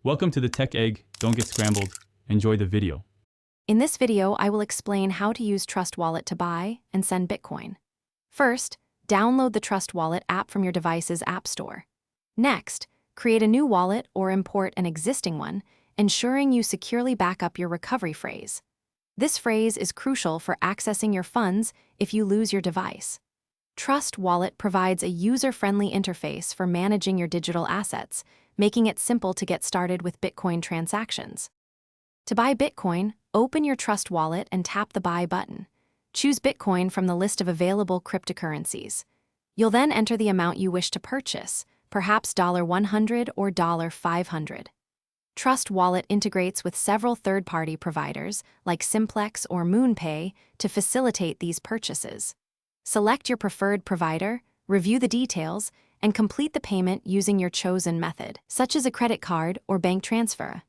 Welcome to the Tech Egg. Don't get scrambled. Enjoy the video. In this video, I will explain how to use Trust Wallet to buy and send Bitcoin. First, download the Trust Wallet app from your device's app store. Next, create a new wallet or import an existing one, ensuring you securely back up your recovery phrase. This phrase is crucial for accessing your funds if you lose your device. Trust Wallet provides a user-friendly interface for managing your digital assets, making it simple to get started with Bitcoin transactions. To buy Bitcoin, open your Trust Wallet and tap the Buy button. Choose Bitcoin from the list of available cryptocurrencies. You'll then enter the amount you wish to purchase, perhaps $100 or $500. Trust Wallet integrates with several third-party providers like Simplex or MoonPay to facilitate these purchases. Select your preferred provider, review the details, and complete the payment using your chosen method, such as a credit card or bank transfer.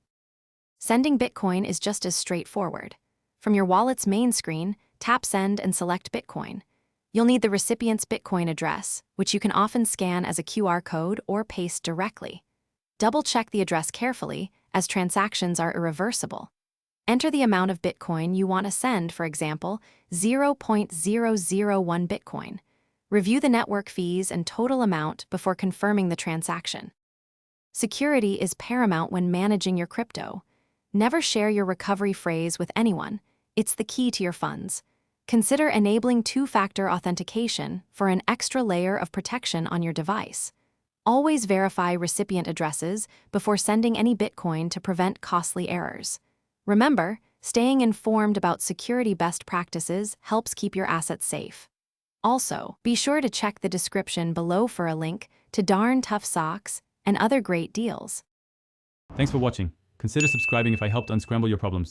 Sending Bitcoin is just as straightforward. From your wallet's main screen, tap Send and select Bitcoin. You'll need the recipient's Bitcoin address, which you can often scan as a QR code or paste directly. Double-check the address carefully, as transactions are irreversible. Enter the amount of Bitcoin you want to send, for example, 0.001 Bitcoin. Review the network fees and total amount before confirming the transaction. Security is paramount when managing your crypto. Never share your recovery phrase with anyone. It's the key to your funds. Consider enabling two-factor authentication for an extra layer of protection on your device. Always verify recipient addresses before sending any Bitcoin to prevent costly errors. Remember, staying informed about security best practices helps keep your assets safe. Also, be sure to check the description below for a link to Darn Tough Socks and other great deals. Thanks for watching. Consider subscribing if I helped unscramble your problems.